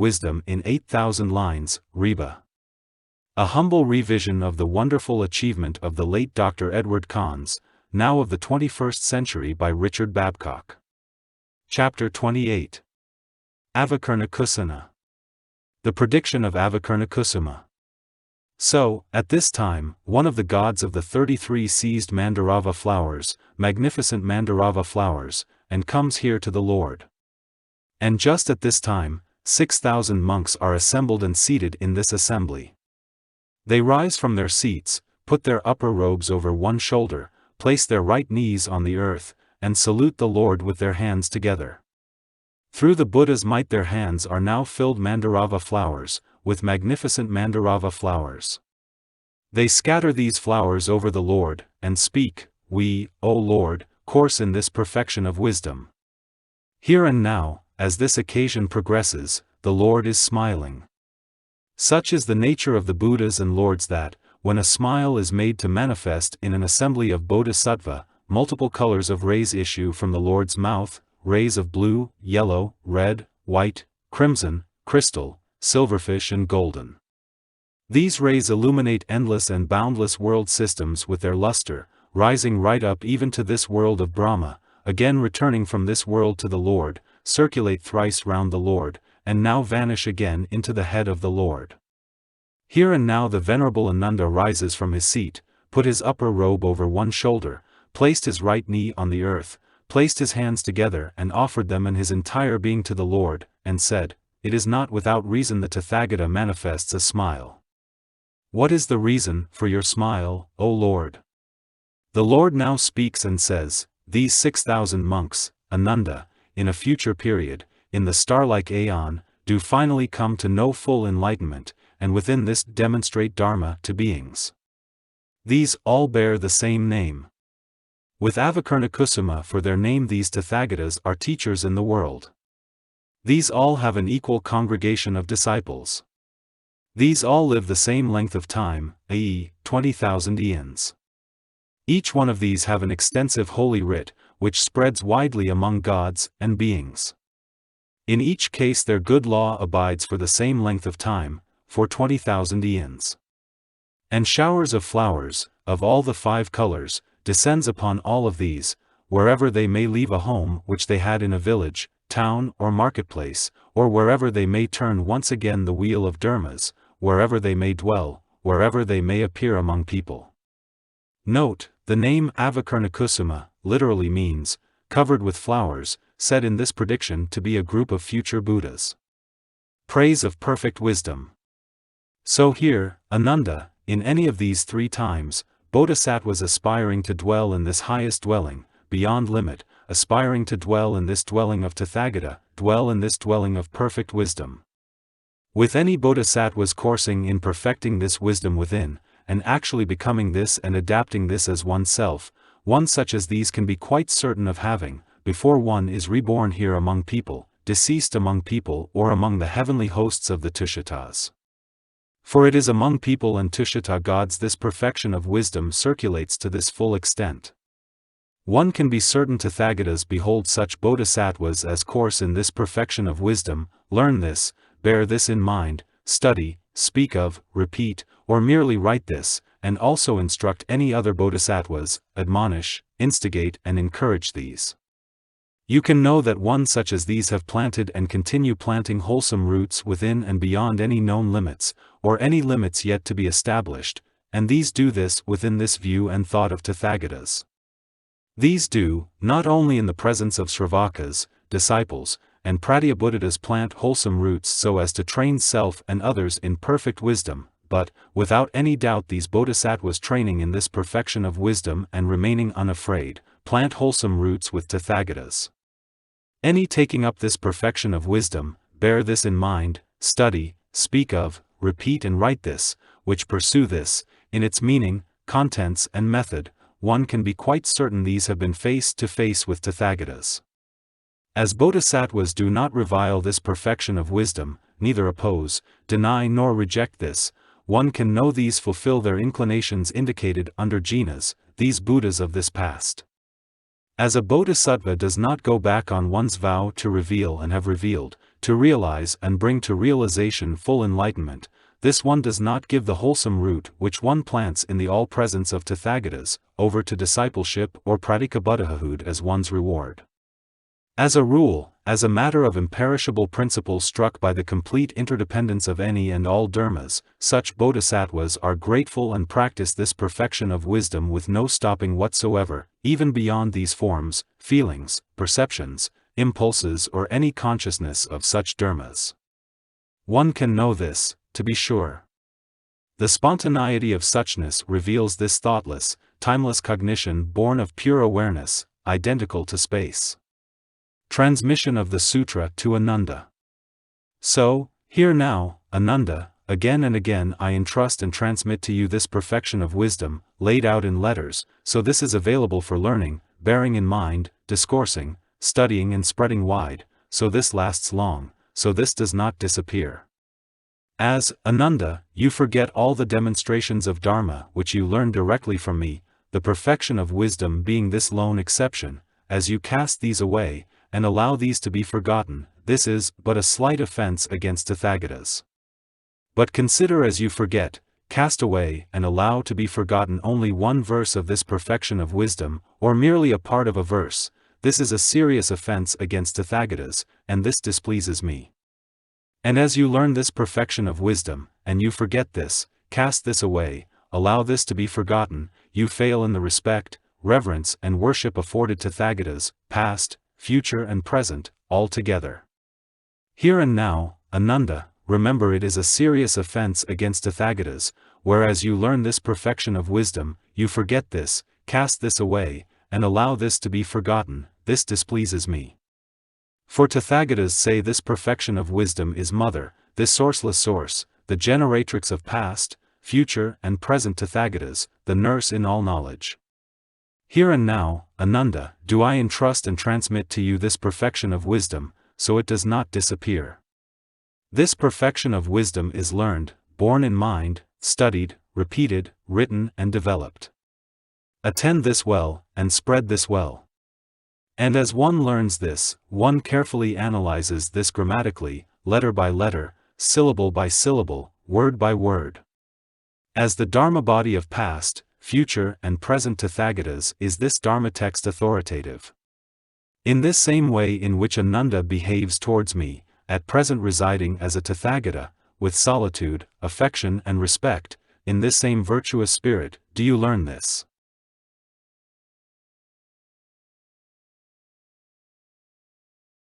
wisdom in 8,000 lines, Reba. A humble revision of the wonderful achievement of the late Dr. Edward Conze, now of the 21st century, by Richard Babcock. Chapter 28. AVAKURNAKUSUNA. The Prediction of Avakirnakusuma. So, at this time, one of the gods of the 33 seized Mandarava flowers, magnificent Mandarava flowers, and comes here to the Lord. And just at this time, 6,000 monks are assembled and seated in this assembly. They rise from their seats, put their upper robes over one shoulder, place their right knees on the earth, and salute the Lord with their hands together. Through the Buddha's might their hands are now filled Mandarava flowers, with magnificent Mandarava flowers. They scatter these flowers over the Lord, and speak, "We, O Lord, course in this perfection of wisdom." Here and now, as this occasion progresses, the Lord is smiling. Such is the nature of the Buddhas and Lords that, when a smile is made to manifest in an assembly of Bodhisattva, multiple colors of rays issue from the Lord's mouth, rays of blue, yellow, red, white, crimson, crystal, silverfish and golden. These rays illuminate endless and boundless world systems with their luster, rising right up even to this world of Brahma, again returning from this world to the Lord, circulate thrice round the Lord, and now vanish again into the head of the Lord. Here and now the venerable Ananda rises from his seat, put his upper robe over one shoulder, placed his right knee on the earth, placed his hands together and offered them and his entire being to the Lord, and said, "It is not without reason the Tathagata manifests a smile." What is the reason for your smile, O Lord? The Lord now speaks and says, "These 6,000 monks, Ananda, in a future period, in the star-like aeon, do finally come to know full enlightenment, and within this demonstrate Dharma to beings. These all bear the same name. With AVAKURNAKUSUMA for their name, these Tathagatas are teachers in the world. These all have an equal congregation of disciples. These all live the same length of time, i.e., 20,000 eons. Each one of these have an extensive holy writ, which spreads widely among gods and beings. In each case their good law abides for the same length of time, for 20,000 eons. And showers of flowers, of all the 5 colors, descends upon all of these, wherever they may leave a home which they had in a village, town or marketplace, or wherever they may turn once again the wheel of dharmas, wherever they may dwell, wherever they may appear among people. Note, the name AVAKURNAKUSUMA literally means, covered with flowers, said in this prediction to be a group of future Buddhas. Praise of perfect wisdom. So here, Ananda, in any of these 3 times, Bodhisattvas aspiring to dwell in this highest dwelling, beyond limit, aspiring to dwell in this dwelling of Tathagata, dwell in this dwelling of perfect wisdom. With any Bodhisattvas coursing in perfecting this wisdom within, and actually becoming this and adapting this as oneself, one such as these can be quite certain of having, before one is reborn here among people, deceased among people or among the heavenly hosts of the Tushitas. For it is among people and Tushita gods this perfection of wisdom circulates to this full extent. One can be certain Tathagatas behold such Bodhisattvas as course in this perfection of wisdom, learn this, bear this in mind, study, speak of, repeat, or merely write this, and also instruct any other Bodhisattvas, admonish, instigate and encourage these. You can know that one such as these have planted and continue planting wholesome roots within and beyond any known limits, or any limits yet to be established, and these do this within this view and thought of Tathagatas. These do, not only in the presence of Sravakas, disciples, and Pratyabuddhitas plant wholesome roots so as to train self and others in perfect wisdom, but, without any doubt these Bodhisattvas training in this perfection of wisdom and remaining unafraid, plant wholesome roots with Tathagatas. Any taking up this perfection of wisdom, bear this in mind, study, speak of, repeat and write this, which pursue this, in its meaning, contents and method, one can be quite certain these have been face to face with Tathagatas. As Bodhisattvas do not revile this perfection of wisdom, neither oppose, deny nor reject this, one can know these fulfill their inclinations indicated under jhanas, these Buddhas of this past. As a Bodhisattva does not go back on one's vow to reveal and have revealed, to realize and bring to realization full enlightenment, this one does not give the wholesome root which one plants in the all-presence of Tathagatas, over to discipleship or pradikabuddhahood as one's reward. As a rule, as a matter of imperishable principle struck by the complete interdependence of any and all dharmas, such bodhisattvas are grateful and practice this perfection of wisdom with no stopping whatsoever, even beyond these forms, feelings, perceptions, impulses or any consciousness of such dharmas. One can know this, to be sure. The spontaneity of suchness reveals this thoughtless, timeless cognition born of pure awareness, identical to space. Transmission of the Sutra to Ananda. So, here now, Ananda, again and again I entrust and transmit to you this perfection of wisdom, laid out in letters, so this is available for learning, bearing in mind, discoursing, studying and spreading wide, so this lasts long, so this does not disappear. As, Ananda, you forget all the demonstrations of Dharma which you learn directly from me, the perfection of wisdom being this lone exception, as you cast these away, and allow these to be forgotten, this is but a slight offense against Tathagatas. But consider as you forget, cast away and allow to be forgotten only one verse of this perfection of wisdom, or merely a part of a verse, this is a serious offense against Tathagatas, and this displeases me. And as you learn this perfection of wisdom, and you forget this, cast this away, allow this to be forgotten, you fail in the respect, reverence and worship afforded Tathagatas, past, future and present, all together. Here and now, Ananda, remember it is a serious offense against Tathagatas, whereas you learn this perfection of wisdom, you forget this, cast this away, and allow this to be forgotten, this displeases me. For Tathagatas say this perfection of wisdom is mother, this sourceless source, the generatrix of past, future and present Tathagatas, the nurse in all knowledge. Here and now, Ananda, do I entrust and transmit to you this perfection of wisdom, so it does not disappear. This perfection of wisdom is learned, borne in mind, studied, repeated, written and developed. Attend this well, and spread this well. And as one learns this, one carefully analyzes this grammatically, letter by letter, syllable by syllable, word by word. As the Dharma body of past, future and present Tathagatas is this Dharma text authoritative. In this same way in which Ananda behaves towards me, at present residing as a Tathagata, with solitude, affection and respect, in this same virtuous spirit, do you learn this.